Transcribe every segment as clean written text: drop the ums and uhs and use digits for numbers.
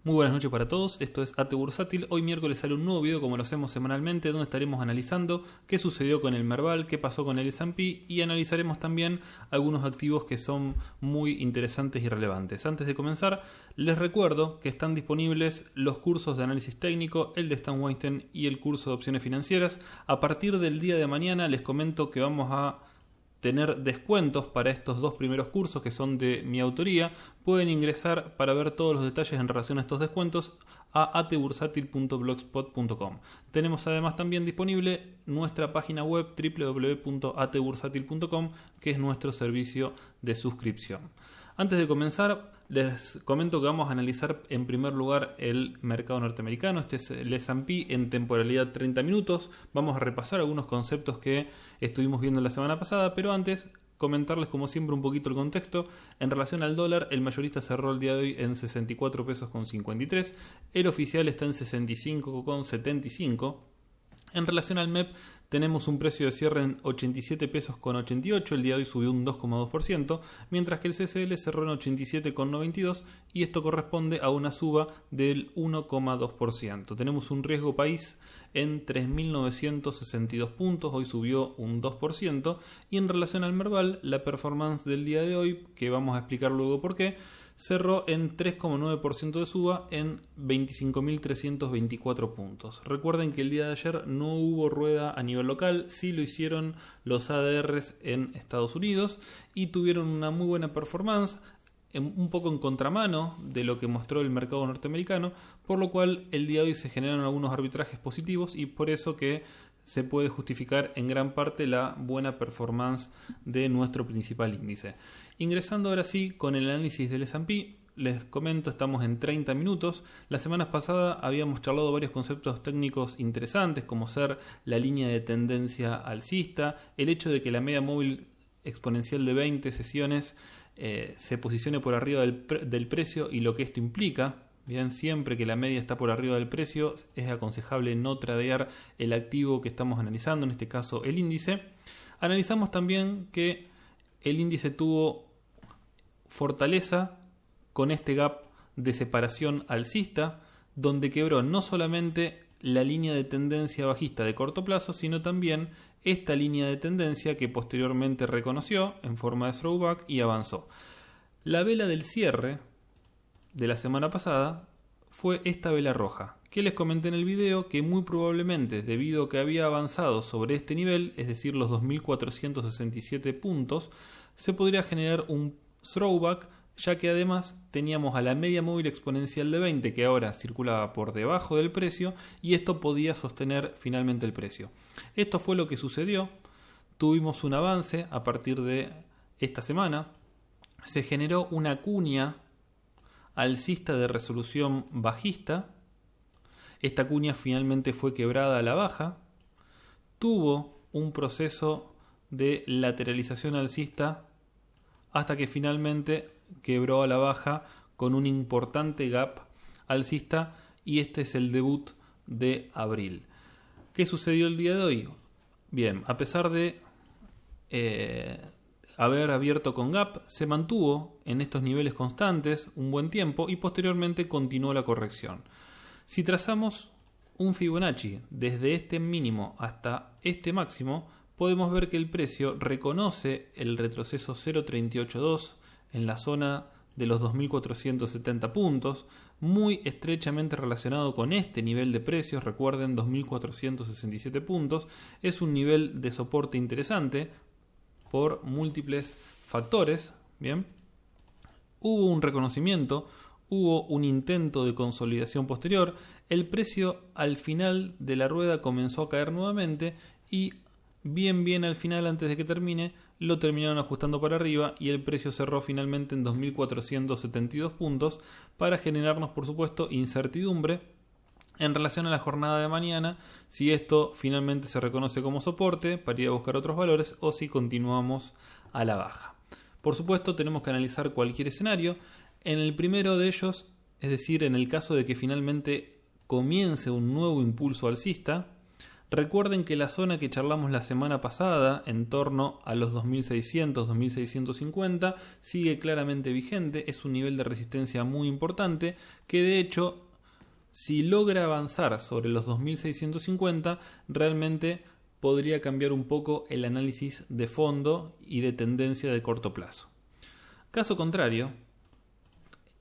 Muy buenas noches para todos, esto es AT Bursátil. Hoy miércoles sale un nuevo video como lo hacemos semanalmente, donde estaremos analizando qué sucedió con el Merval, qué pasó con el S&P y analizaremos también algunos activos que son muy interesantes y relevantes. Antes de comenzar, les recuerdo que están disponibles los cursos de análisis técnico, el de Stan Weinstein y el curso de opciones financieras. A partir del día de mañana les comento que vamos a tener descuentos para estos dos primeros cursos que son de mi autoría. Pueden ingresar para ver todos los detalles en relación a estos descuentos a atbursatil.blogspot.com. Tenemos además también disponible nuestra página web www.atbursatil.com, que es nuestro servicio de suscripción. Antes de comenzar, les comento que vamos a analizar en primer lugar el mercado norteamericano. Este es el S&P en temporalidad 30 minutos. Vamos a repasar algunos conceptos que estuvimos viendo la semana pasada, pero antes comentarles como siempre un poquito el contexto. En relación al dólar, el mayorista cerró el día de hoy en 64 pesos con 53, el oficial está en 65 con 75. En relación al MEP, tenemos un precio de cierre en 87 pesos con 88, el día de hoy subió un 2,2%, mientras que el CCL cerró en 87 con 92 y esto corresponde a una suba del 1,2%. Tenemos un riesgo país en 3.962 puntos, hoy subió un 2%, y en relación al Merval, la performance del día de hoy, que vamos a explicar luego por qué, cerró en 3,9% de suba en 25.324 puntos. Recuerden que el día de ayer no hubo rueda a nivel local, sí lo hicieron los ADRs en Estados Unidos y tuvieron una muy buena performance, un poco en contramano de lo que mostró el mercado norteamericano, por lo cual el día de hoy se generaron algunos arbitrajes positivos y por eso que se puede justificar en gran parte la buena performance de nuestro principal índice. Ingresando ahora sí con el análisis del S&P, les comento, estamos en 30 minutos. La semana pasada habíamos charlado varios conceptos técnicos interesantes, como ser la línea de tendencia alcista, el hecho de que la media móvil exponencial de 20 sesiones se posicione por arriba del precio y lo que esto implica. Bien, siempre que la media está por arriba del precio es aconsejable no tradear el activo que estamos analizando, en este caso el índice. Analizamos también que el índice tuvo fortaleza con este gap de separación alcista, donde quebró no solamente la línea de tendencia bajista de corto plazo, sino también esta línea de tendencia que posteriormente reconoció en forma de throwback y avanzó. La vela del cierre de la semana pasada fue esta vela roja, que les comenté en el video que muy probablemente, debido a que había avanzado sobre este nivel, es decir los 2.467 puntos, se podría generar un throwback, ya que además teníamos a la media móvil exponencial de 20 que ahora circulaba por debajo del precio y esto podía sostener finalmente el precio. Esto fue lo que sucedió, tuvimos un avance a partir de esta semana, se generó una cuña alcista de resolución bajista, esta cuña finalmente fue quebrada a la baja, tuvo un proceso de lateralización alcista hasta que finalmente quebró a la baja con un importante gap alcista y este es el debut de abril. ¿Qué sucedió el día de hoy? Bien, a pesar de haber abierto con gap, se mantuvo en estos niveles constantes un buen tiempo y posteriormente continuó la corrección. Si trazamos un Fibonacci desde este mínimo hasta este máximo, podemos ver que el precio reconoce el retroceso 0.382 en la zona de los 2.470 puntos, muy estrechamente relacionado con este nivel de precios. Recuerden, 2.467 puntos es un nivel de soporte interesante por múltiples factores. Bien, hubo un reconocimiento, hubo un intento de consolidación posterior, el precio al final de la rueda comenzó a caer nuevamente y bien al final, antes de que termine, lo terminaron ajustando para arriba y el precio cerró finalmente en 2.472 puntos para generarnos, por supuesto, incertidumbre en relación a la jornada de mañana, si esto finalmente se reconoce como soporte para ir a buscar otros valores o si continuamos a la baja. Por supuesto, tenemos que analizar cualquier escenario. En el primero de ellos, es decir, en el caso de que finalmente comience un nuevo impulso alcista, Recuerden que la zona que charlamos la semana pasada, en torno a los 2600, 2650, sigue claramente vigente, es un nivel de resistencia muy importante que de hecho, si logra avanzar sobre los 2650, realmente podría cambiar un poco el análisis de fondo y de tendencia de corto plazo. Caso contrario,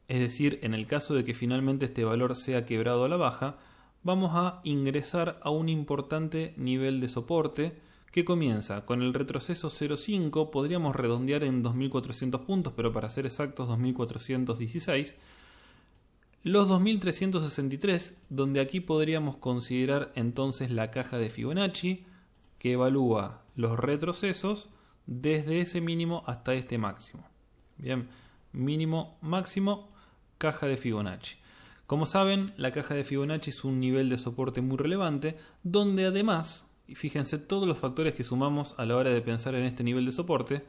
es decir, en el caso de que finalmente este valor sea quebrado a la baja, vamos a ingresar a un importante nivel de soporte que comienza con el retroceso 0,5, podríamos redondear en 2400 puntos, pero para ser exactos 2416, los 2363, donde aquí podríamos considerar entonces la caja de Fibonacci, que evalúa los retrocesos desde ese mínimo hasta este máximo. Bien, mínimo, máximo, caja de Fibonacci. Como saben, la caja de Fibonacci es un nivel de soporte muy relevante, donde además, y fíjense todos los factores que sumamos a la hora de pensar en este nivel de soporte,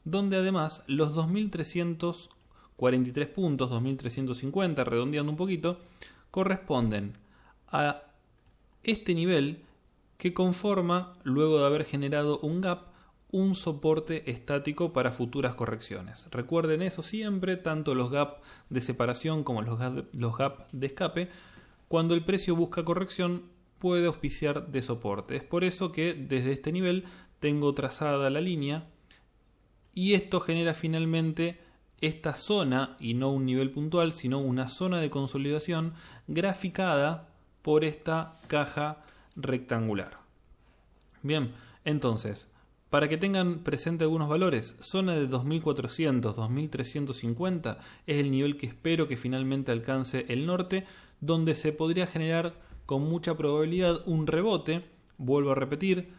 donde además los 2343 puntos, 2350, redondeando un poquito, corresponden a este nivel que conforma, luego de haber generado un gap, un soporte estático para futuras correcciones. Recuerden eso siempre, tanto los gaps de separación como los gaps de escape. Cuando el precio busca corrección, puede auspiciar de soporte. Es por eso que desde este nivel tengo trazada la línea y esto genera finalmente esta zona, y no un nivel puntual, sino una zona de consolidación graficada por esta caja rectangular. Bien, entonces, para que tengan presente algunos valores, zona de 2400, 2350 es el nivel que espero que finalmente alcance el norte, donde se podría generar con mucha probabilidad un rebote. Vuelvo a repetir,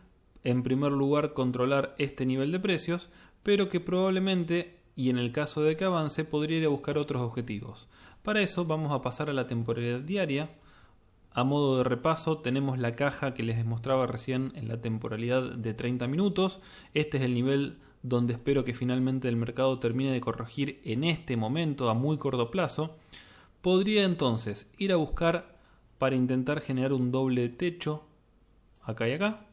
en primer lugar controlar este nivel de precios, pero que probablemente, y en el caso de que avance, podría ir a buscar otros objetivos. Para eso vamos a pasar a la temporalidad diaria. A modo de repaso, tenemos la caja que les mostraba recién en la temporalidad de 30 minutos. Este es el nivel donde espero que finalmente el mercado termine de corregir en este momento a muy corto plazo. Podría entonces ir a buscar para intentar generar un doble techo acá y acá.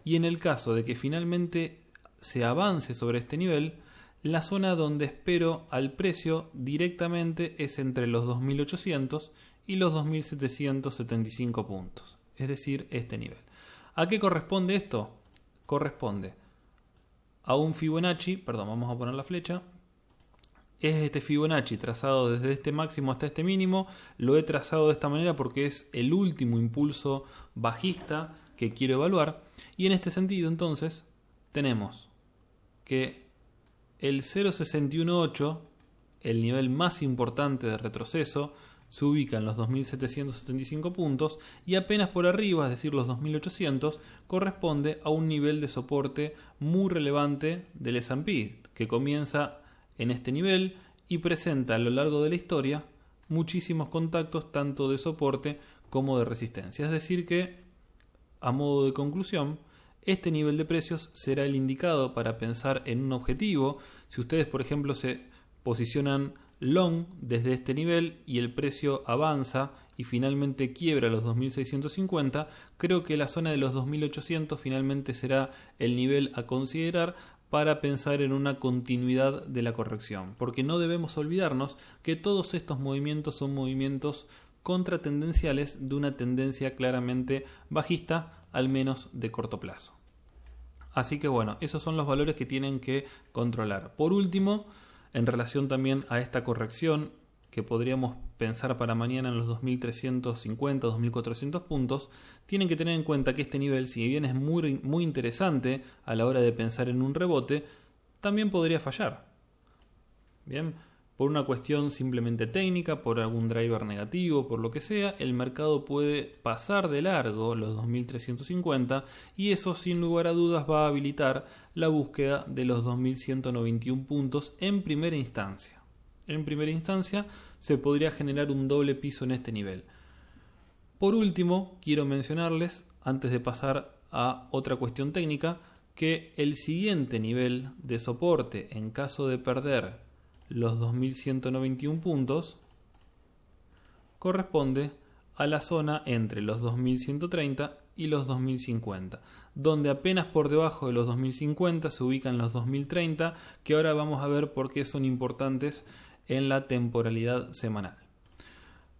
Y en el caso de que finalmente se avance sobre este nivel, la zona donde espero al precio directamente es entre los 2800 y los 2775 puntos, es decir, este nivel. ¿A qué corresponde esto? Corresponde a un Fibonacci, perdón, vamos a poner la flecha. Es este Fibonacci trazado desde este máximo hasta este mínimo. Lo he trazado de esta manera porque es el último impulso bajista que quiero evaluar. Y en este sentido, entonces, tenemos que el 0.618, el nivel más importante de retroceso, se ubica en los 2775 puntos y apenas por arriba, es decir, los 2800, corresponde a un nivel de soporte muy relevante del S&P, que comienza en este nivel y presenta a lo largo de la historia muchísimos contactos tanto de soporte como de resistencia. Es decir que, a modo de conclusión, este nivel de precios será el indicado para pensar en un objetivo. Si ustedes, por ejemplo, se posicionan long desde este nivel y el precio avanza y finalmente quiebra los 2650, creo que la zona de los 2800 finalmente será el nivel a considerar para pensar en una continuidad de la corrección, porque no debemos olvidarnos que todos estos movimientos son movimientos contratendenciales de una tendencia claramente bajista, al menos de corto plazo. Así que bueno, esos son los valores que tienen que controlar. Por último, en relación también a esta corrección que podríamos pensar para mañana en los 2350, 2400 puntos, tienen que tener en cuenta que este nivel, si bien es muy interesante a la hora de pensar en un rebote, también podría fallar. Bien, por una cuestión simplemente técnica, por algún driver negativo, por lo que sea, el mercado puede pasar de largo los 2350 y eso sin lugar a dudas va a habilitar la búsqueda de los 2191 puntos en primera instancia. En primera instancia se podría generar un doble piso en este nivel. Por último, quiero mencionarles, antes de pasar a otra cuestión técnica, que el siguiente nivel de soporte en caso de perder los 2191 puntos corresponde a la zona entre los 2130 y los 2050, donde apenas por debajo de los 2050 se ubican los 2030, que ahora vamos a ver por qué son importantes en la temporalidad semanal.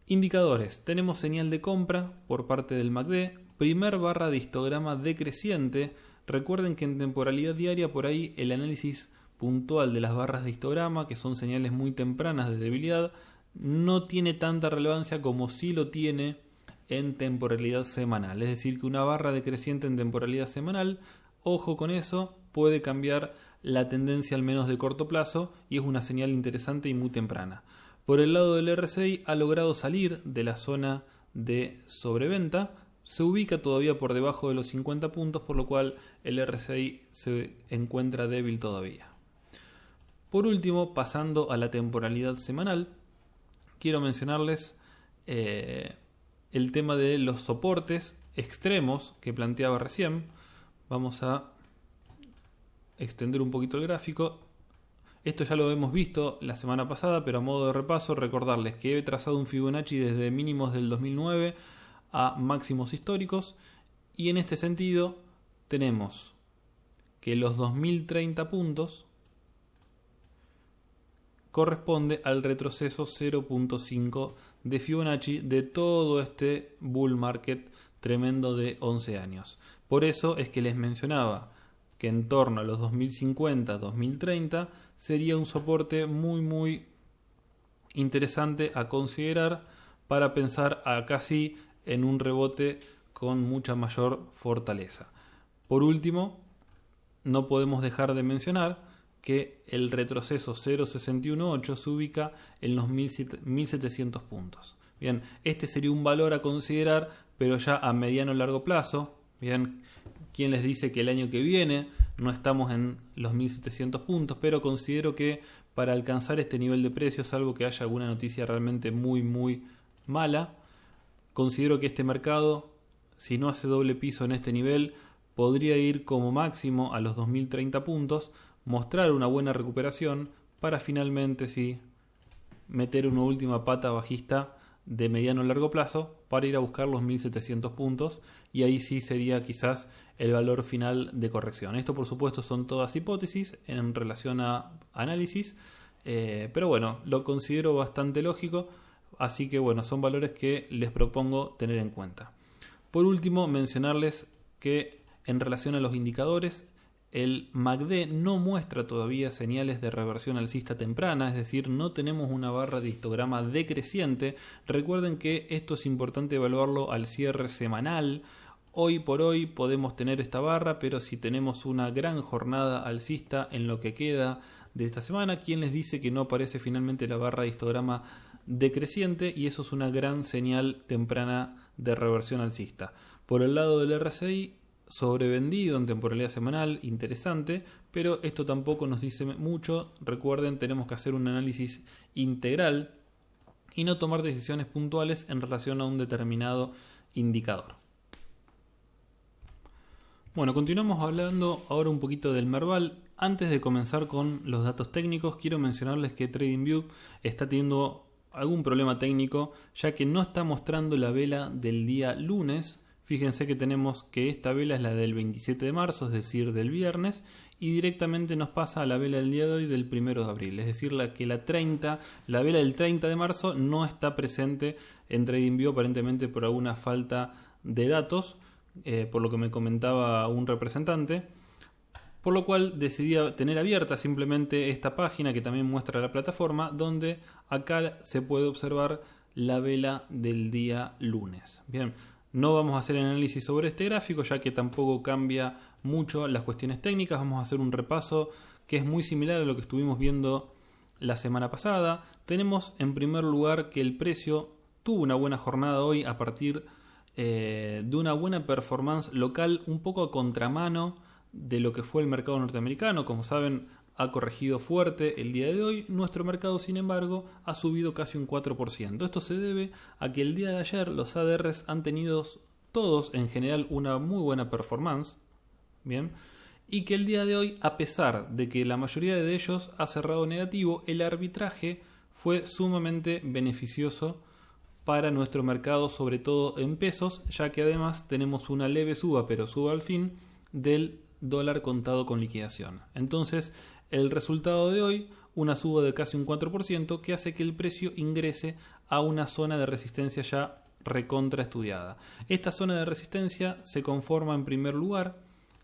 Indicadores. Tenemos señal de compra por parte del MACD, primer barra de histograma decreciente. Recuerden que en temporalidad diaria por ahí el análisis puntual de las barras de histograma, que son señales muy tempranas de debilidad, no tiene tanta relevancia como sí lo tiene en temporalidad semanal. Es decir, que una barra decreciente en temporalidad semanal, ojo con eso, puede cambiar la tendencia al menos de corto plazo y es una señal interesante y muy temprana. Por el lado del RSI ha logrado salir de la zona de sobreventa, se ubica todavía por debajo de los 50 puntos, por lo cual el RSI se encuentra débil todavía. Por último, pasando a la temporalidad semanal, quiero mencionarles el tema de los soportes extremos que planteaba recién. Vamos a extender un poquito el gráfico. Esto ya lo hemos visto la semana pasada, pero a modo de repaso recordarles que he trazado un Fibonacci desde mínimos del 2009 a máximos históricos, y en este sentido tenemos que los 2030 puntos corresponde al retroceso 0.5 de Fibonacci de todo este bull market tremendo de 11 años. Por eso es que les mencionaba que en torno a los 2050-2030 sería un soporte muy interesante a considerar para pensar acá sí en un rebote con mucha mayor fortaleza. Por último, no podemos dejar de mencionar que el retroceso 0.618 se ubica en los 1700 puntos. Bien, este sería un valor a considerar, pero ya a mediano o largo plazo. Bien, ¿quién les dice que el año que viene no estamos en los 1700 puntos? Pero considero que para alcanzar este nivel de precios, salvo que haya alguna noticia realmente muy mala, considero que este mercado, si no hace doble piso en este nivel, podría ir como máximo a los 2030 puntos, mostrar una buena recuperación para finalmente sí meter una última pata bajista de mediano a largo plazo para ir a buscar los 1700 puntos, y ahí sí sería quizás el valor final de corrección. Esto por supuesto son todas hipótesis en relación a análisis, pero bueno, lo considero bastante lógico, así que bueno, son valores que les propongo tener en cuenta. Por último, mencionarles que en relación a los indicadores, el MACD no muestra todavía señales de reversión alcista temprana, es decir, no tenemos una barra de histograma decreciente. Recuerden que esto es importante evaluarlo al cierre semanal. Hoy por hoy podemos tener esta barra, pero si tenemos una gran jornada alcista en lo que queda de esta semana, ¿quién les dice que no aparece finalmente la barra de histograma decreciente? Y eso es una gran señal temprana de reversión alcista. Por el lado del RSI, sobrevendido en temporalidad semanal, interesante, pero esto tampoco nos dice mucho. Recuerden, tenemos que hacer un análisis integral y no tomar decisiones puntuales en relación a un determinado indicador. Bueno, continuamos hablando ahora un poquito del Merval. Antes de comenzar con los datos técnicos, quiero mencionarles que TradingView está teniendo algún problema técnico, ya que no está mostrando la vela del día lunes. Fíjense que tenemos que esta vela es la del 27 de marzo, es decir, del viernes, y directamente nos pasa a la vela del día de hoy del 1 de abril. Es decir, la vela del 30 de marzo no está presente en TradingView, aparentemente por alguna falta de datos, por lo que me comentaba un representante. Por lo cual decidí tener abierta simplemente esta página que también muestra la plataforma, donde acá se puede observar la vela del día lunes. Bien. No vamos a hacer análisis sobre este gráfico, ya que tampoco cambia mucho las cuestiones técnicas. Vamos a hacer un repaso que es muy similar a lo que estuvimos viendo la semana pasada. Tenemos en primer lugar que el precio tuvo una buena jornada hoy a partir de una buena performance local, un poco a contramano de lo que fue el mercado norteamericano. Como saben, ha corregido fuerte el día de hoy. Nuestro mercado, sin embargo, ha subido casi un 4%. Esto se debe a que el día de ayer los ADRs han tenido todos en general una muy buena performance, bien, y que el día de hoy, a pesar de que la mayoría de ellos ha cerrado negativo, el arbitraje fue sumamente beneficioso para nuestro mercado, sobre todo en pesos, ya que además tenemos una leve suba, pero suba al fin, del dólar contado con liquidación. Entonces, el resultado de hoy, una suba de casi un 4%, que hace que el precio ingrese a una zona de resistencia ya recontra estudiada. Esta zona de resistencia se conforma en primer lugar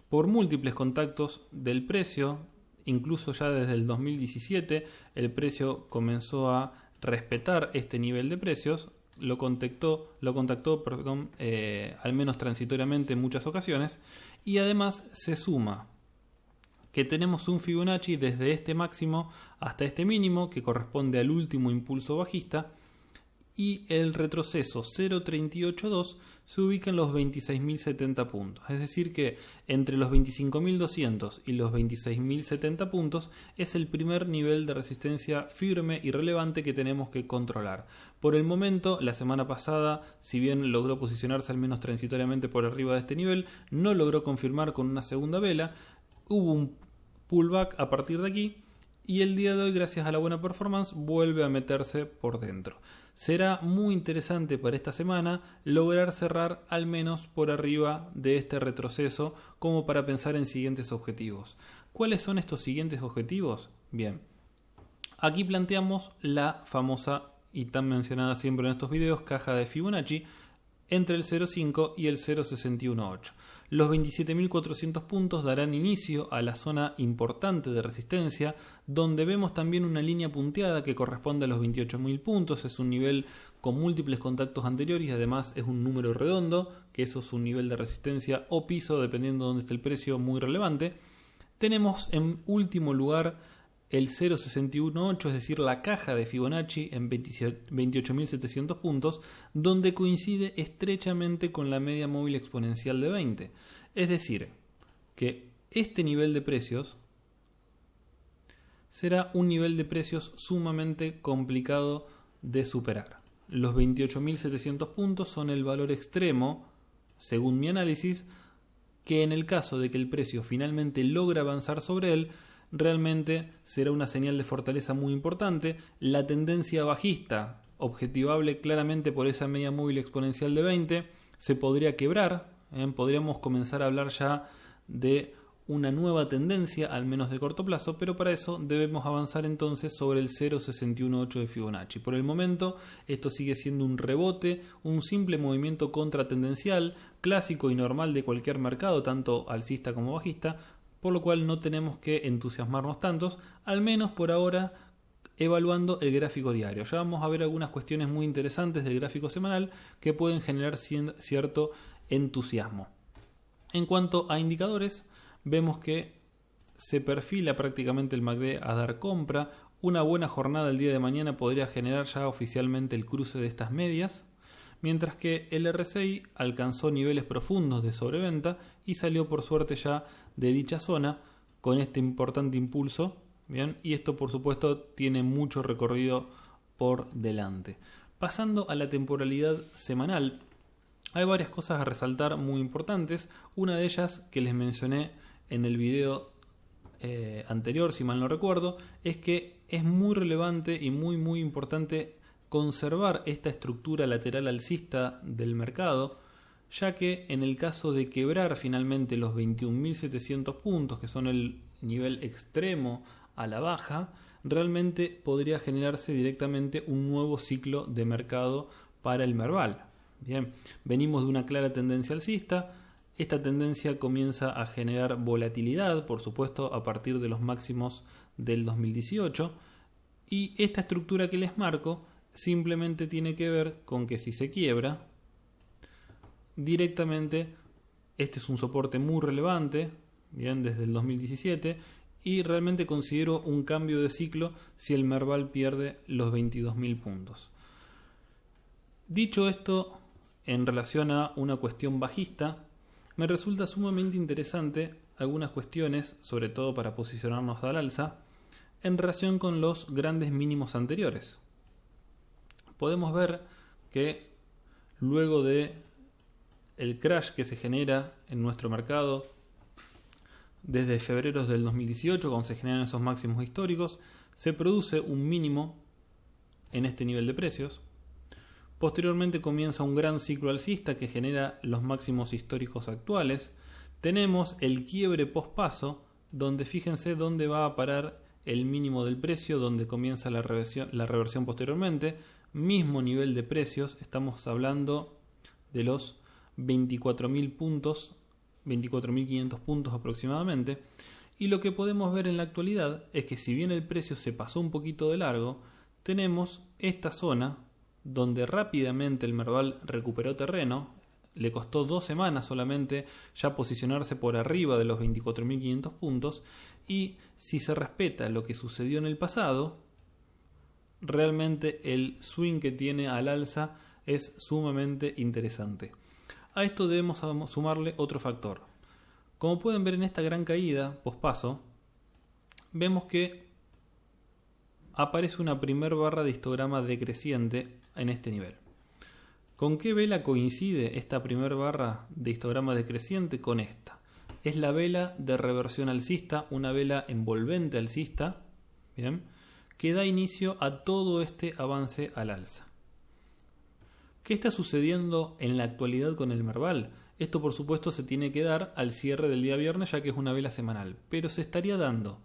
por múltiples contactos del precio. Incluso ya desde el 2017 el precio comenzó a respetar este nivel de precios, lo contactó, al menos transitoriamente en muchas ocasiones, y además se suma que tenemos un Fibonacci desde este máximo hasta este mínimo, que corresponde al último impulso bajista, y el retroceso 0.382 se ubica en los 26.070 puntos. Es decir que entre los 25.200 y los 26.070 puntos es el primer nivel de resistencia firme y relevante que tenemos que controlar. Por el momento, la semana pasada, si bien logró posicionarse al menos transitoriamente por arriba de este nivel, no logró confirmar con una segunda vela. Hubo un pullback a partir de aquí y el día de hoy, gracias a la buena performance, vuelve a meterse por dentro. Será muy interesante para esta semana lograr cerrar al menos por arriba de este retroceso, como para pensar en siguientes objetivos. ¿Cuáles son estos siguientes objetivos? Bien, aquí planteamos la famosa y tan mencionada siempre en estos videos caja de Fibonacci entre el 0.5 y el 0.618. Los 27.400 puntos darán inicio a la zona importante de resistencia, donde vemos también una línea punteada que corresponde a los 28.000 puntos. Es un nivel con múltiples contactos anteriores y además es un número redondo, que eso es un nivel de resistencia o piso, dependiendo de dónde esté el precio, muy relevante. Tenemos en último lugar el 0.618, es decir, la caja de Fibonacci en 28.700 puntos, donde coincide estrechamente con la media móvil exponencial de 20. Es decir, que este nivel de precios será un nivel de precios sumamente complicado de superar. Los 28.700 puntos son el valor extremo, según mi análisis, que en el caso de que el precio finalmente logre avanzar sobre él, realmente será una señal de fortaleza muy importante. La tendencia bajista, objetivable claramente por esa media móvil exponencial de 20, se podría quebrar. Podríamos comenzar a hablar ya de una nueva tendencia, al menos de corto plazo, pero para eso debemos avanzar entonces sobre el 0.618 de Fibonacci. Por el momento esto sigue siendo un rebote, un simple movimiento contratendencial, clásico y normal de cualquier mercado, tanto alcista como bajista, por lo cual no tenemos que entusiasmarnos tantos, al menos por ahora evaluando el gráfico diario. Ya vamos a ver algunas cuestiones muy interesantes del gráfico semanal que pueden generar cierto entusiasmo. En cuanto a indicadores, vemos que se perfila prácticamente el MACD a dar compra. Una buena jornada el día de mañana podría generar ya oficialmente el cruce de estas medias, mientras que el RSI alcanzó niveles profundos de sobreventa y salió por suerte ya de dicha zona con este importante impulso. Bien, y esto por supuesto tiene mucho recorrido por delante. Pasando a la temporalidad semanal, hay varias cosas a resaltar muy importantes. Una de ellas, que les mencioné en el video anterior, si mal no recuerdo, es que es muy relevante y muy importante conservar esta estructura lateral alcista del mercado, ya que en el caso de quebrar finalmente los 21.700 puntos, que son el nivel extremo a la baja, realmente podría generarse directamente un nuevo ciclo de mercado para el Merval. Bien, venimos de una clara tendencia alcista. Esta tendencia comienza a generar volatilidad, por supuesto, a partir de los máximos del 2018, y esta estructura que les marco simplemente tiene que ver con que si se quiebra, directamente este es un soporte muy relevante, bien, desde el 2017, y realmente considero un cambio de ciclo si el Merval pierde los 22.000 puntos. Dicho esto, en relación a una cuestión bajista, me resulta sumamente interesante algunas cuestiones, sobre todo para posicionarnos al alza, en relación con los grandes mínimos anteriores. Podemos ver que luego de el crash que se genera en nuestro mercado desde febrero del 2018, cuando se generan esos máximos históricos, se produce un mínimo en este nivel de precios. Posteriormente comienza un gran ciclo alcista que genera los máximos históricos actuales. Tenemos el quiebre pospaso, donde fíjense dónde va a parar el mínimo del precio, donde comienza la reversión posteriormente. Mismo nivel de precios, estamos hablando de los 24.000 puntos, 24.500 puntos aproximadamente. Y lo que podemos ver en la actualidad es que si bien el precio se pasó un poquito de largo, tenemos esta zona donde rápidamente el Merval recuperó terreno. Le costó 2 semanas solamente ya posicionarse por arriba de los 24.500 puntos, y si se respeta lo que sucedió en el pasado, realmente el swing que tiene al alza es sumamente interesante. A esto debemos sumarle otro factor. Como pueden ver en esta gran caída pospaso, vemos que aparece una primer barra de histograma decreciente en este nivel. ¿Con qué vela coincide esta primer barra de histograma decreciente? Con esta. Es la vela de reversión alcista, una vela envolvente alcista, ¿bien?, que da inicio a todo este avance al alza. ¿Qué está sucediendo en la actualidad con el Merval? Esto por supuesto se tiene que dar al cierre del día viernes, ya que es una vela semanal, pero se estaría dando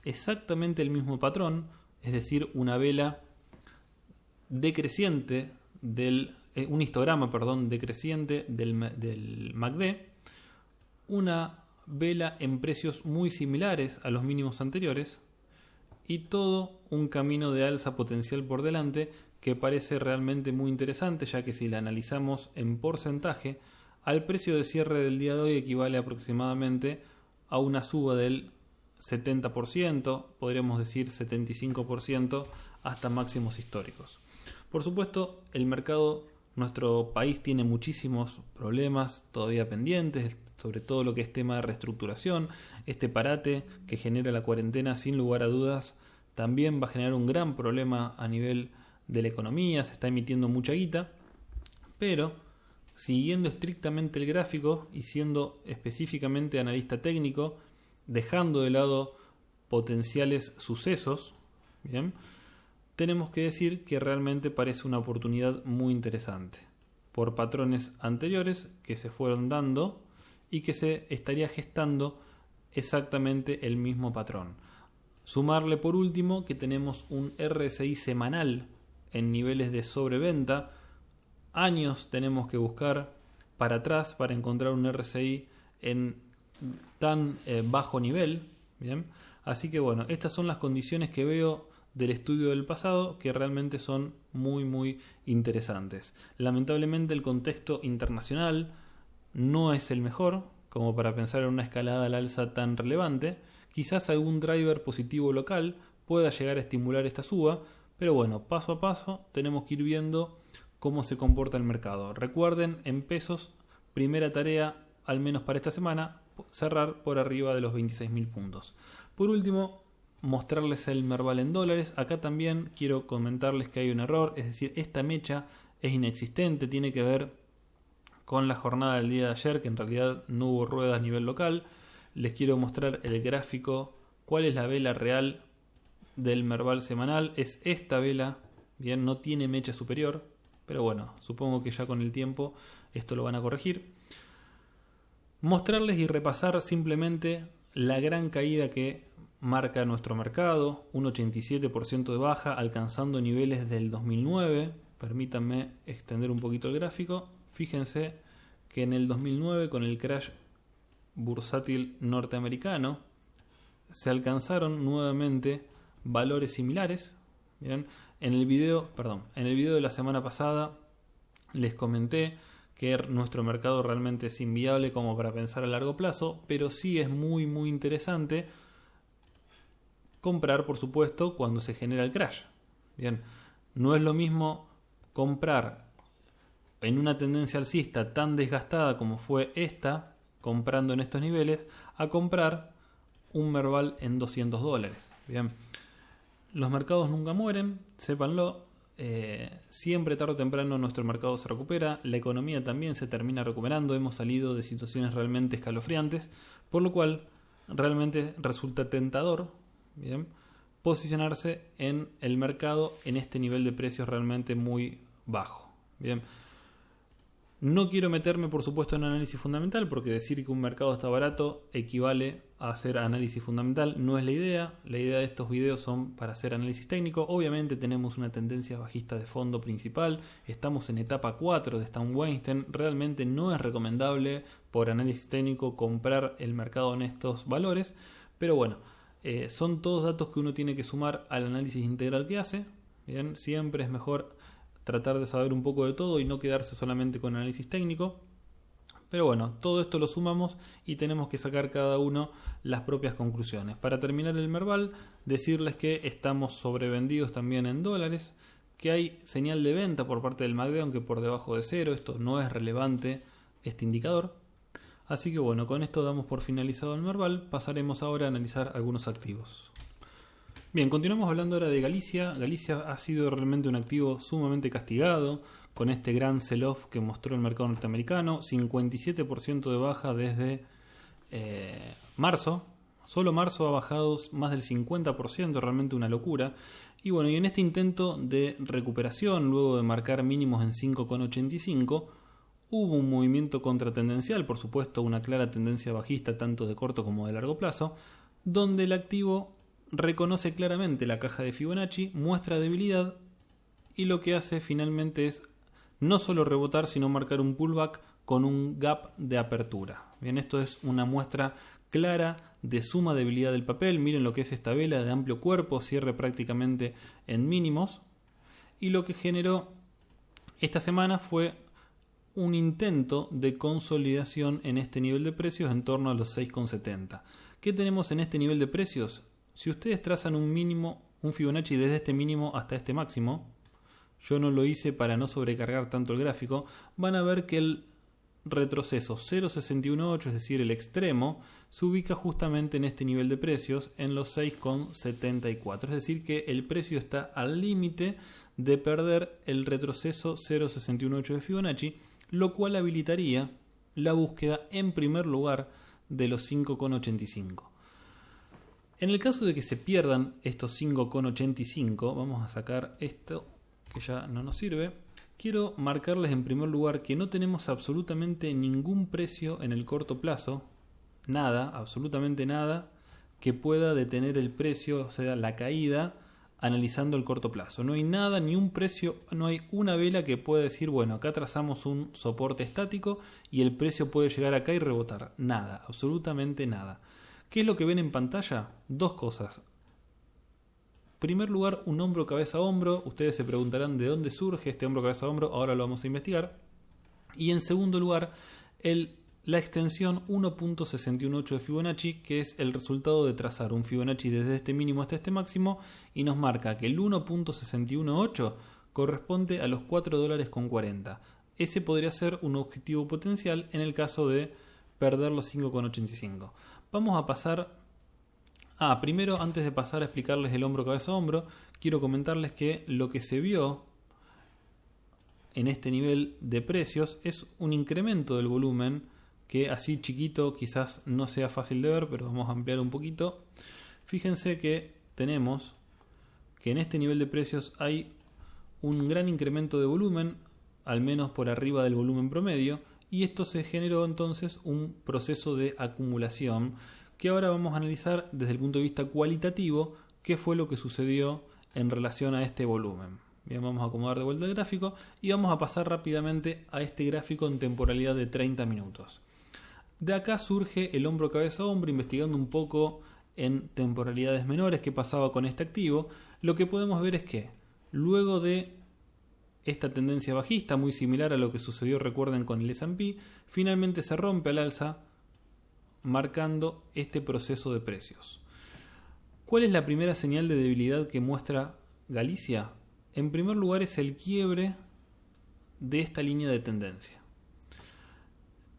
exactamente el mismo patrón, es decir, una vela decreciente un histograma, decreciente del MACD, una vela en precios muy similares a los mínimos anteriores y todo un camino de alza potencial por delante que parece realmente muy interesante, ya que si la analizamos en porcentaje, al precio de cierre del día de hoy equivale aproximadamente a una suba del 70%, podríamos decir 75%, hasta máximos históricos. Por supuesto, el mercado, nuestro país tiene muchísimos problemas todavía pendientes, sobre todo lo que es tema de reestructuración. Este parate que genera la cuarentena, sin lugar a dudas, también va a generar un gran problema a nivel de la economía, se está emitiendo mucha guita, pero siguiendo estrictamente el gráfico y siendo específicamente analista técnico, dejando de lado potenciales sucesos, ¿bien?, tenemos que decir que realmente parece una oportunidad muy interesante por patrones anteriores que se fueron dando y que se estaría gestando exactamente el mismo patrón. Sumarle por último que tenemos un RSI semanal en niveles de sobreventa. Años tenemos que buscar para atrás para encontrar un RSI en tan bajo nivel, ¿bien? Así que bueno, estas son las condiciones que veo del estudio del pasado, que realmente son muy interesantes. Lamentablemente el contexto internacional no es el mejor como para pensar en una escalada al alza tan relevante. Quizás algún driver positivo local pueda llegar a estimular esta suba, pero bueno, paso a paso tenemos que ir viendo cómo se comporta el mercado. Recuerden, en pesos, primera tarea, al menos para esta semana, cerrar por arriba de los 26.000 puntos. Por último, mostrarles el Merval en dólares. Acá también quiero comentarles que hay un error, es decir, esta mecha es inexistente, tiene que ver con la jornada del día de ayer, que en realidad no hubo ruedas a nivel local. Les quiero mostrar el gráfico, cuál es la vela real del Merval semanal. Es esta vela, bien, no tiene mecha superior, pero bueno, supongo que ya con el tiempo esto lo van a corregir. Mostrarles y repasar simplemente la gran caída que marca nuestro mercado, un 87% de baja, alcanzando niveles del 2009. Permítanme extender un poquito el gráfico. Fíjense que en el 2009, con el crash bursátil norteamericano, se alcanzaron nuevamente valores similares. ¿Bien? En el video de la semana pasada les comenté que nuestro mercado realmente es inviable como para pensar a largo plazo, pero sí es muy interesante comprar, por supuesto, cuando se genera el crash. Bien, no es lo mismo comprar en una tendencia alcista tan desgastada como fue esta, comprando en estos niveles, a comprar un Merval en $200. Bien, los mercados nunca mueren, sépanlo. Siempre tarde o temprano nuestro mercado se recupera, la economía también se termina recuperando, hemos salido de situaciones realmente escalofriantes, por lo cual realmente resulta tentador, bien, posicionarse en el mercado en este nivel de precios realmente muy bajo. Bien. No quiero meterme, por supuesto, en análisis fundamental, porque decir que un mercado está barato equivale a hacer análisis fundamental. No es la idea. La idea de estos videos son para hacer análisis técnico. Obviamente tenemos una tendencia bajista de fondo principal. Estamos en etapa 4 de Stan Weinstein. Realmente no es recomendable por análisis técnico comprar el mercado en estos valores. Pero bueno, son todos datos que uno tiene que sumar al análisis integral que hace. Bien, siempre es mejor tratar de saber un poco de todo y no quedarse solamente con análisis técnico. Pero bueno, todo esto lo sumamos y tenemos que sacar cada uno las propias conclusiones. Para terminar el Merval, decirles que estamos sobrevendidos también en dólares, que hay señal de venta por parte del MACD, aunque por debajo de cero. Esto no es relevante, este indicador. Así que bueno, con esto damos por finalizado el Merval. Pasaremos ahora a analizar algunos activos. Bien, continuamos hablando ahora de Galicia. Galicia ha sido realmente un activo sumamente castigado con este gran sell-off que mostró el mercado norteamericano. 57% de baja desde marzo. Solo marzo ha bajado más del 50%, realmente una locura. Y bueno, y en este intento de recuperación, luego de marcar mínimos en 5,85, hubo un movimiento contratendencial, por supuesto una clara tendencia bajista tanto de corto como de largo plazo, donde el activo reconoce claramente la caja de Fibonacci, muestra debilidad y lo que hace finalmente es no solo rebotar, sino marcar un pullback con un gap de apertura. Bien, esto es una muestra clara de suma debilidad del papel. Miren lo que es esta vela de amplio cuerpo, cierre prácticamente en mínimos. Y lo que generó esta semana fue un intento de consolidación en este nivel de precios en torno a los 6,70. ¿Qué tenemos en este nivel de precios? Si ustedes trazan un mínimo, un Fibonacci desde este mínimo hasta este máximo, yo no lo hice para no sobrecargar tanto el gráfico, van a ver que el retroceso 0,618, es decir, el extremo, se ubica justamente en este nivel de precios, en los 6,74. Es decir, que el precio está al límite de perder el retroceso 0,618 de Fibonacci, lo cual habilitaría la búsqueda en primer lugar de los 5,85. En el caso de que se pierdan estos 5,85, vamos a sacar esto que ya no nos sirve. Quiero marcarles en primer lugar que no tenemos absolutamente ningún precio en el corto plazo, nada, absolutamente nada, que pueda detener el precio, o sea, la caída, analizando el corto plazo. No hay nada, ni un precio, no hay una vela que pueda decir, bueno, acá trazamos un soporte estático y el precio puede llegar acá y rebotar. Nada, absolutamente nada. ¿Qué es lo que ven en pantalla? Dos cosas. En primer lugar, un hombro cabeza a hombro. Ustedes se preguntarán de dónde surge este hombro cabeza a hombro. Ahora lo vamos a investigar. Y en segundo lugar, la extensión 1.618 de Fibonacci, que es el resultado de trazar un Fibonacci desde este mínimo hasta este máximo, y nos marca que el 1.618 corresponde a los $4.40. Ese podría ser un objetivo potencial en el caso de perder los 5,85. Vamos a pasar primero, antes de pasar a explicarles el hombro cabeza a hombro, quiero comentarles que lo que se vio en este nivel de precios es un incremento del volumen que así chiquito quizás no sea fácil de ver, pero vamos a ampliar un poquito. Fíjense que tenemos que en este nivel de precios hay un gran incremento de volumen, al menos por arriba del volumen promedio, y esto se generó entonces un proceso de acumulación que ahora vamos a analizar desde el punto de vista cualitativo qué fue lo que sucedió en relación a este volumen. Bien, vamos a acomodar de vuelta el gráfico y vamos a pasar rápidamente a este gráfico en temporalidad de 30 minutos. De acá surge el hombro cabeza a hombro, investigando un poco en temporalidades menores qué pasaba con este activo. Lo que podemos ver es que luego de esta tendencia bajista, muy similar a lo que sucedió, recuerden, con el S&P, finalmente se rompe al alza, marcando este proceso de precios. ¿Cuál es la primera señal de debilidad que muestra Galicia? En primer lugar es el quiebre de esta línea de tendencia.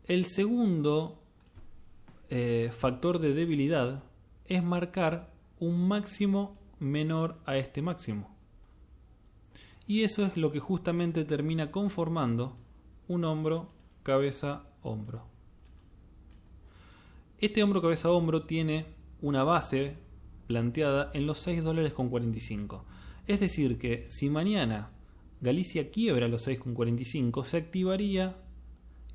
El segundo factor de debilidad es marcar un máximo menor a este máximo. Y eso es lo que justamente termina conformando un hombro, cabeza, hombro. Este hombro, cabeza, hombro tiene una base planteada en los $6.45. Es decir que si mañana Galicia quiebra los 6,45, se activaría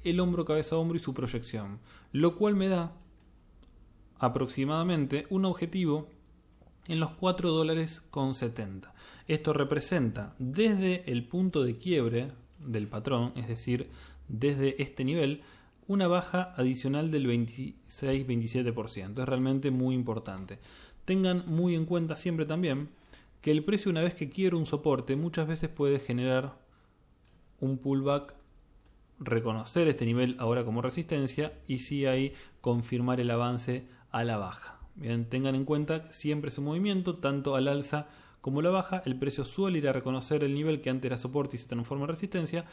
el hombro cabeza a hombro y su proyección, lo cual me da aproximadamente un objetivo en los $4.70. Esto representa desde el punto de quiebre del patrón, es decir, desde este nivel, una baja adicional del 26-27%. Es realmente muy importante. Tengan muy en cuenta siempre también que el precio, una vez que quiebra un soporte, muchas veces puede generar un pullback, reconocer este nivel ahora como resistencia y si hay confirmar el avance a la baja. Bien, tengan en cuenta siempre ese movimiento, tanto al alza como a la baja. El precio suele ir a reconocer el nivel que antes era soporte y se transforma en resistencia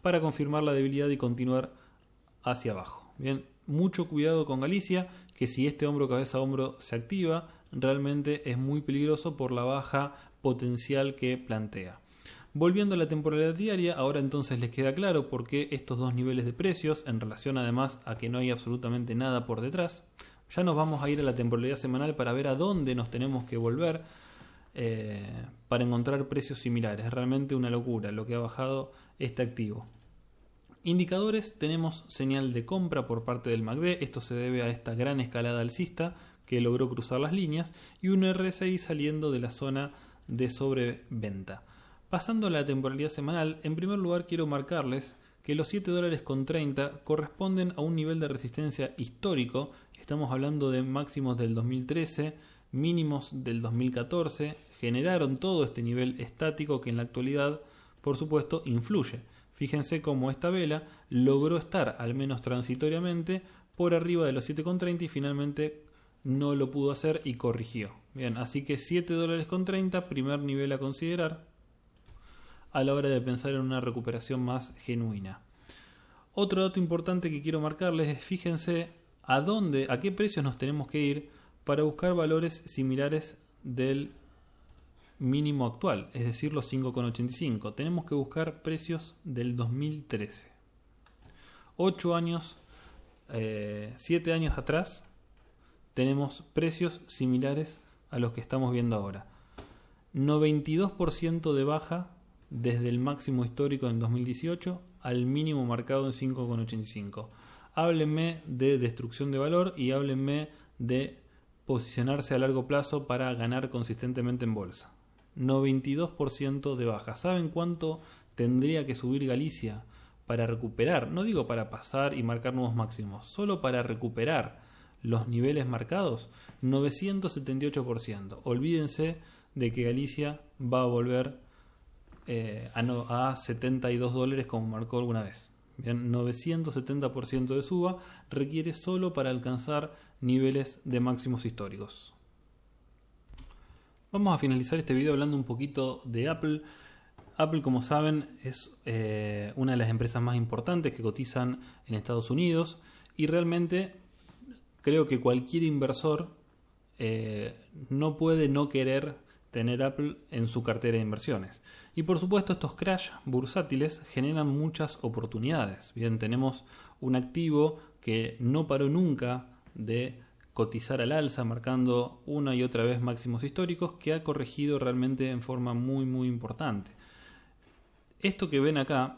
para confirmar la debilidad y continuar hacia abajo. Bien, mucho cuidado con Galicia, que si este hombro cabeza a hombro se activa, realmente es muy peligroso por la baja potencial que plantea. Volviendo a la temporalidad diaria, ahora entonces les queda claro por qué estos dos niveles de precios, en relación además a que no hay absolutamente nada por detrás. Ya nos vamos a ir a la temporalidad semanal para ver a dónde nos tenemos que volver para encontrar precios similares. Es realmente una locura lo que ha bajado este activo. Indicadores, tenemos señal de compra por parte del MACD. Esto se debe a esta gran escalada alcista que logró cruzar las líneas y un RSI saliendo de la zona de sobreventa. Pasando a la temporalidad semanal, en primer lugar quiero marcarles que los $7.30 corresponden a un nivel de resistencia histórico. Estamos hablando de máximos del 2013, mínimos del 2014, generaron todo este nivel estático que en la actualidad, por supuesto, influye. Fíjense cómo esta vela logró estar, al menos transitoriamente, por arriba de los 7,30 y finalmente no lo pudo hacer y corrigió. Bien, así que $7.30, primer nivel a considerar a la hora de pensar en una recuperación más genuina. Otro dato importante que quiero marcarles es, fíjense a qué precios nos tenemos que ir para buscar valores similares del mínimo actual, es decir, los 5,85. Tenemos que buscar precios del 2013. 8 años, 7 años atrás, tenemos precios similares a los que estamos viendo ahora. 92% de baja desde el máximo histórico en 2018 al mínimo marcado en 5,85. Háblenme de destrucción de valor y háblenme de posicionarse a largo plazo para ganar consistentemente en bolsa. 92% de baja. ¿Saben cuánto tendría que subir Galicia para recuperar? No digo para pasar y marcar nuevos máximos, solo para recuperar los niveles marcados. 978%. Olvídense de que Galicia va a volver a $72 como marcó alguna vez. Bien, 970% de suba requiere solo para alcanzar niveles de máximos históricos. Vamos a finalizar este video hablando un poquito de Apple. Apple, como saben, es una de las empresas más importantes que cotizan en Estados Unidos y realmente creo que cualquier inversor no puede no querer tener Apple en su cartera de inversiones. Y por supuesto estos crash bursátiles generan muchas oportunidades. Bien, tenemos un activo que no paró nunca de cotizar al alza, marcando una y otra vez máximos históricos, que ha corregido realmente en forma muy importante. Esto que ven acá,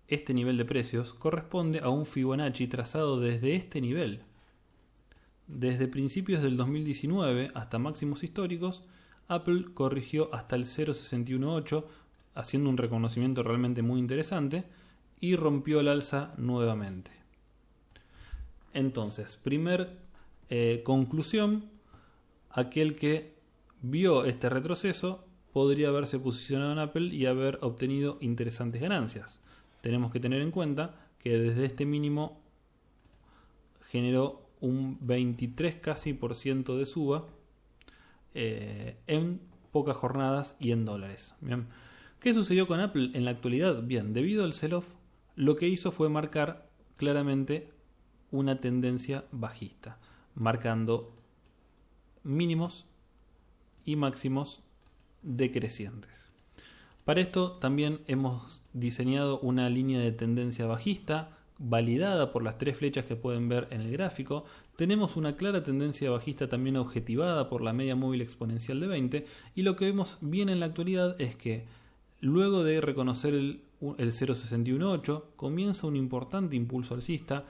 este nivel de precios, corresponde a un Fibonacci trazado desde este nivel. Desde principios del 2019 hasta máximos históricos, Apple corrigió hasta el 0,618, haciendo un reconocimiento realmente muy interesante, y rompió el alza nuevamente. Entonces, conclusión, aquel que vio este retroceso podría haberse posicionado en Apple y haber obtenido interesantes ganancias. Tenemos que tener en cuenta que desde este mínimo generó un 23 casi por ciento de suba en pocas jornadas y en dólares. Bien. ¿Qué sucedió con Apple en la actualidad? Bien, debido al sell-off, lo que hizo fue marcar claramente una tendencia bajista, marcando mínimos y máximos decrecientes. Para esto también hemos diseñado una línea de tendencia bajista validada por las 3 flechas que pueden ver en el gráfico. Tenemos una clara tendencia bajista también objetivada por la media móvil exponencial de 20 y lo que vemos bien en la actualidad es que Luego de reconocer el 0.618, comienza un importante impulso alcista,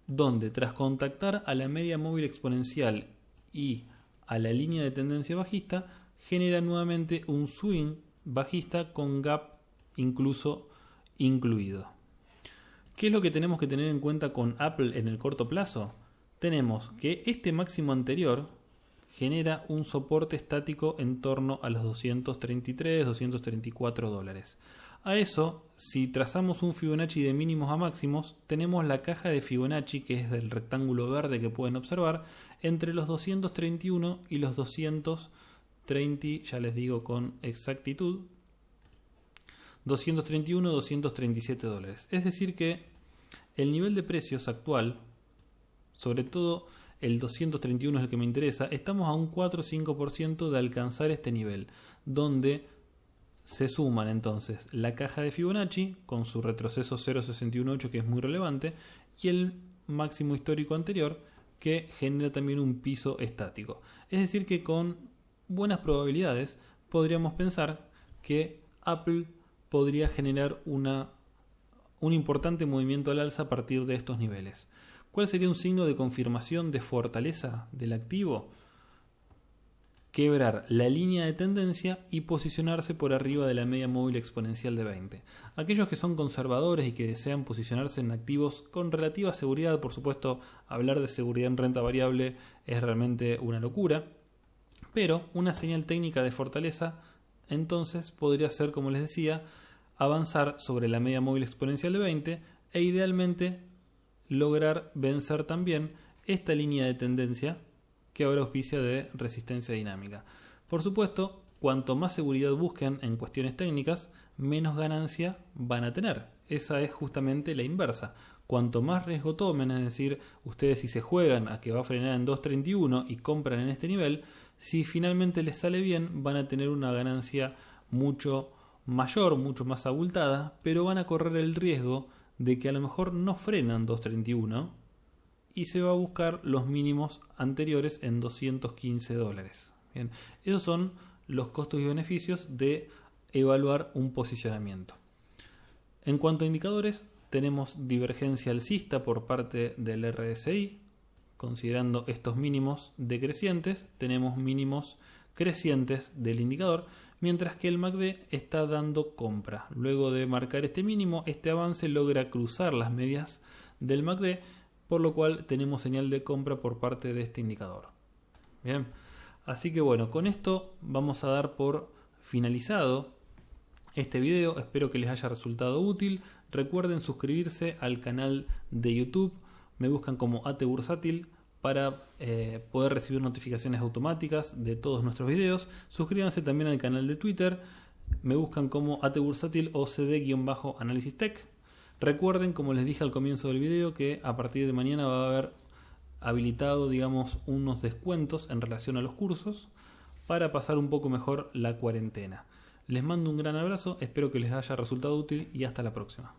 donde tras contactar a la media móvil exponencial y a la línea de tendencia bajista, genera nuevamente un swing bajista con gap incluso incluido. ¿Qué es lo que tenemos que tener en cuenta con Apple en el corto plazo? Tenemos que este máximo anterior genera un soporte estático en torno a los 233, 234 dólares. A eso, si trazamos un Fibonacci de mínimos a máximos, tenemos la caja de Fibonacci, que es del rectángulo verde que pueden observar, entre los 231 y los 230, ya les digo con exactitud, 231, 237 dólares. Es decir que el nivel de precios actual, sobre todo el 231 es el que me interesa, estamos a un 4 o 5% de alcanzar este nivel, donde se suman entonces la caja de Fibonacci con su retroceso 0.618, que es muy relevante, y el máximo histórico anterior, que genera también un piso estático. Es decir que con buenas probabilidades podríamos pensar que Apple podría generar un importante movimiento al alza a partir de estos niveles. ¿Cuál sería un signo de confirmación de fortaleza del activo? Quebrar la línea de tendencia y posicionarse por arriba de la media móvil exponencial de 20. Aquellos que son conservadores y que desean posicionarse en activos con relativa seguridad, por supuesto, hablar de seguridad en renta variable es realmente una locura, pero una señal técnica de fortaleza entonces podría ser, como les decía, avanzar sobre la media móvil exponencial de 20 e idealmente lograr vencer también esta línea de tendencia que ahora auspicia de resistencia dinámica. Por supuesto, cuanto más seguridad busquen en cuestiones técnicas, menos ganancia van a tener. Esa es justamente la inversa. Cuanto más riesgo tomen, es decir, ustedes si se juegan a que va a frenar en 2.31 y compran en este nivel, si finalmente les sale bien, van a tener una ganancia mucho mayor, mucho más abultada, pero van a correr el riesgo de que a lo mejor no frenan 2.31 y se va a buscar los mínimos anteriores en 215 dólares. Bien, esos son los costos y beneficios de evaluar un posicionamiento. En cuanto a indicadores, tenemos divergencia alcista por parte del RSI. Considerando estos mínimos decrecientes, tenemos mínimos crecientes del indicador, mientras que el MACD está dando compra. Luego de marcar este mínimo, este avance logra cruzar las medias del MACD, por lo cual tenemos señal de compra por parte de este indicador. Bien, así que bueno, con esto vamos a dar por finalizado este video. Espero que les haya resultado útil. Recuerden suscribirse al canal de YouTube. Me buscan como AT Bursátil para poder recibir notificaciones automáticas de todos nuestros videos. Suscríbanse también al canal de Twitter. Me buscan como AT Bursátil o CD-Análisis Tech. Recuerden, como les dije al comienzo del video, que a partir de mañana va a haber habilitado, digamos, unos descuentos en relación a los cursos para pasar un poco mejor la cuarentena. Les mando un gran abrazo, espero que les haya resultado útil y hasta la próxima.